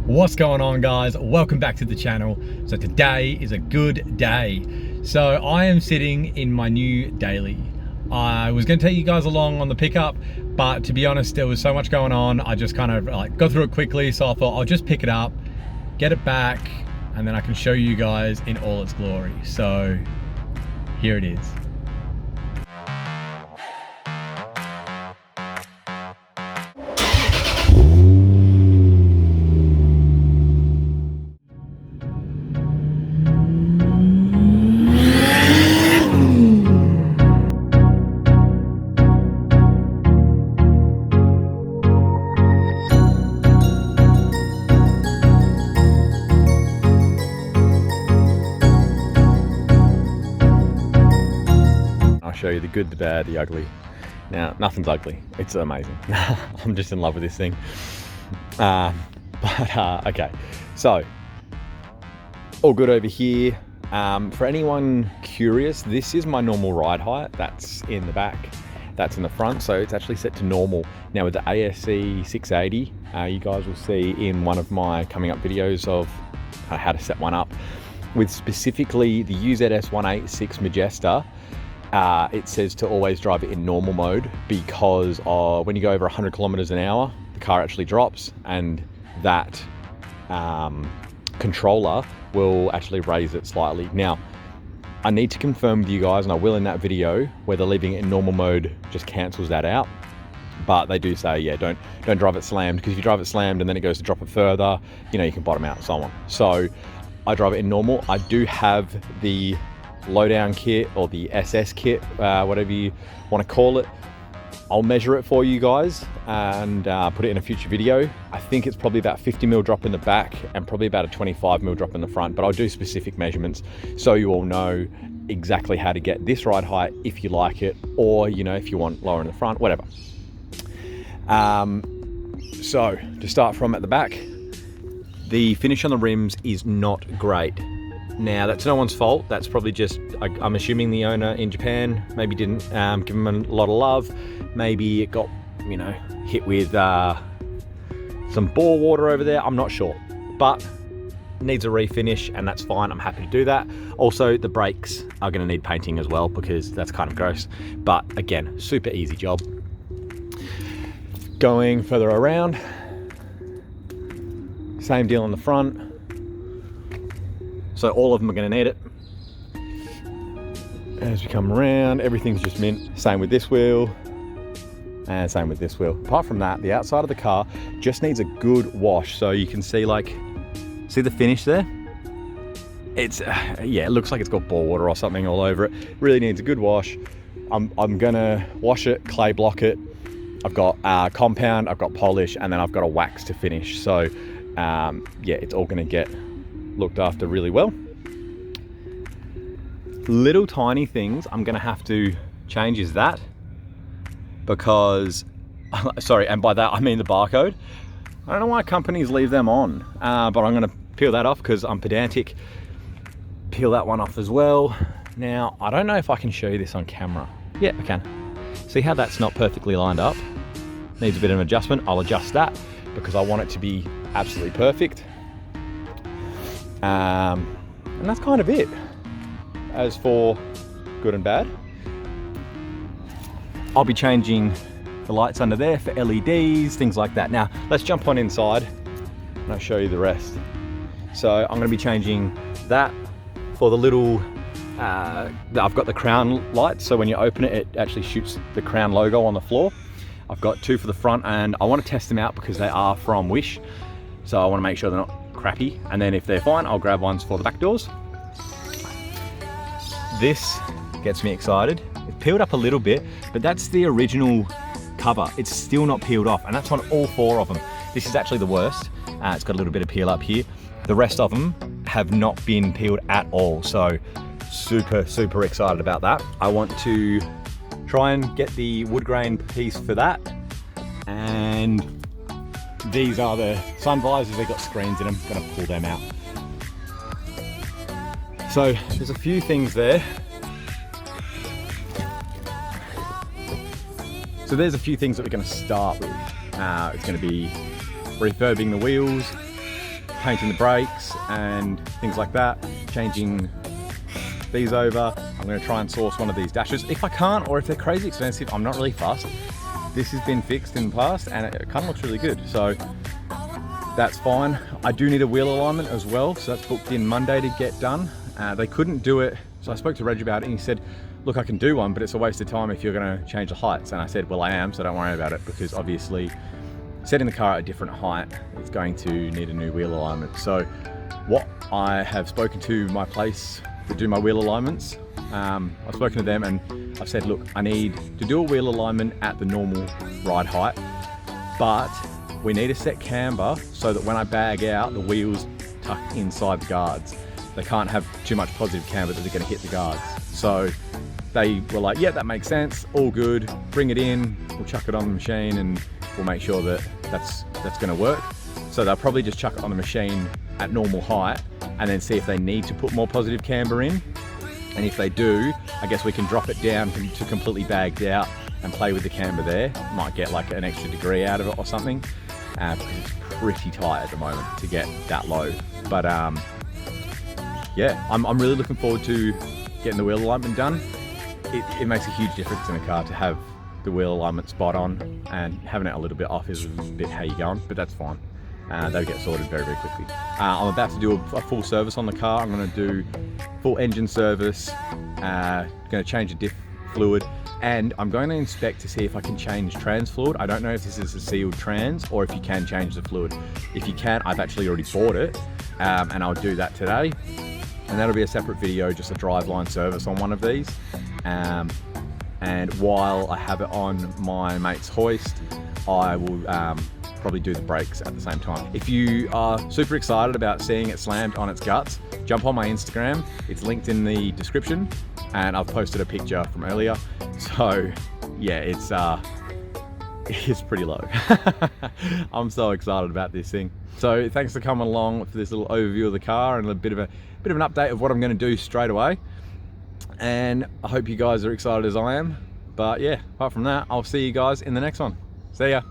What's going on, guys? Welcome back to the channel. So today is a good day. So I am sitting in my new daily. I was going to take you guys along on the pickup, but to be honest, there was so much going on. I just kind of like got through it quickly. So I thought I'll just pick it up, get it back, and then I can show you guys in all its glory. So here it is. Show you the good, the bad, the ugly. Now, nothing's ugly. It's amazing. I'm just in love with this thing. Okay, so all good over here. For anyone curious, this is my normal ride height. That's in the back, that's in the front, so it's actually set to normal. Now with the ASC680, you guys will see in one of my coming up videos of how to set one up. With specifically the UZS186 Majesta, it says to always drive it in normal mode because when you go over 100 kilometers an hour, the car actually drops, and that controller will actually raise it slightly. Now, I need to confirm with you guys, and I will in that video, whether leaving it in normal mode just cancels that out. But they do say, yeah, don't drive it slammed, because if you drive it slammed and then it goes to drop it further, you know, you can bottom out and so on. So I drive it in normal. I do have the lowdown kit or the SS kit, whatever you want to call it. I'll measure it for you guys and put it in a future video. I think it's probably about 50mm drop in the back and probably about a 25mm drop in the front, but I'll do specific measurements so you all know exactly how to get this ride height if you like it, or you know, if you want lower in the front, whatever. So to start from at the back, the finish on the rims is not great. Now, that's no one's fault. That's probably just, I'm assuming the owner in Japan maybe didn't give them a lot of love. Maybe it got, you know, hit with some bore water over there. I'm not sure, but needs a refinish, and that's fine. I'm happy to do that. Also, the brakes are going to need painting as well, because that's kind of gross. But again, super easy job. Going further around, same deal on the front. So all of them are going to need it. As we come around, everything's just mint. Same with this wheel, and same with this wheel. Apart from that, the outside of the car just needs a good wash. So you can see, like, see the finish there? It's, yeah, it looks like it's got bore water or something all over it. Really needs a good wash. I'm gonna wash it, clay block it. I've got compound, I've got polish, and then I've got a wax to finish. So yeah, it's all gonna get looked after really well. Little tiny things I'm gonna have to change is that, because sorry, and by that I mean the barcode. I don't know why companies leave them on, but I'm gonna peel that off because I'm pedantic. Peel that one off as well. Now, I don't know if I can show you this on camera. Yeah, I can. See how that's not perfectly lined up? Needs a bit of an adjustment. I'll adjust that because I want it to be absolutely perfect. And that's kind of it. As for good and bad, I'll be changing the lights under there for LEDs, things like that. Now, let's jump on inside and I'll show you the rest. So I'm gonna be changing that for the little, I've got the crown lights, so when you open it, it actually shoots the crown logo on the floor. I've got two for the front, and I want to test them out because they are from Wish. So I want to make sure they're not crappy, and then if they're fine, I'll grab ones for the back doors. This gets me excited. It peeled up a little bit, but that's the original cover. It's still not peeled off, and that's on all four of them. This is actually the worst. It's got a little bit of peel up here. The rest of them have not been peeled at all, so super excited about that. I want to try and get the wood grain piece for that, and these are the sun visors. They've got screens in them. I'm gonna pull them out. So there's a few things there. So there's a few things that we're gonna start with. It's gonna be refurbing the wheels, painting the brakes and things like that, changing these over. I'm going to try and source one of these dashes. If I can't, or if they're crazy expensive, I'm not really fussed. This has been fixed in the past and it kind of looks really good, so that's fine. I do need a wheel alignment as well, so that's booked in Monday to get done. They couldn't do it, so I spoke to Reg about it and he said, look, I can do one, but it's a waste of time if you're going to change the heights. And I said, well, I am, so don't worry about it, because obviously setting the car at a different height is going to need a new wheel alignment. So what I have spoken to my place to do my wheel alignments, I've spoken to them and I've said, look, I need to do a wheel alignment at the normal ride height, but we need a set camber so that when I bag out, the wheels tuck inside the guards. They can't have too much positive camber that they're going to hit the guards. So they were like, yeah, that makes sense, all good, bring it in, we'll chuck it on the machine and we'll make sure that that's going to work. So they'll probably just chuck it on the machine at normal height and then see if they need to put more positive camber in. And if they do, I guess we can drop it down to completely bagged out and play with the camber there. Might get like an extra degree out of it or something, because it's pretty tight at the moment to get that low. But yeah, I'm really looking forward to getting the wheel alignment done. It makes a huge difference in a car to have the wheel alignment spot on, and having it a little bit off is a bit how you going, but that's fine. They'll get sorted very, very quickly. I'm about to do a full service on the car. I'm going to do full engine service, going to change a diff fluid, and I'm going to inspect to see if I can change trans fluid. I don't know if this is a sealed trans or if you can change the fluid. If you can, I've actually already bought it, and I'll do that today. And that'll be a separate video, just a driveline service on one of these. And while I have it on my mate's hoist, I will probably do the brakes at the same time. If you are super excited about seeing it slammed on its guts, jump on my Instagram. It's linked in the description, and I've posted a picture from earlier. So yeah, it's pretty low. I'm so excited about this thing. So thanks for coming along for this little overview of the car and a bit of an update of what I'm going to do straight away. And I hope you guys are excited as I am. But yeah, apart from that, I'll see you guys in the next one. See ya.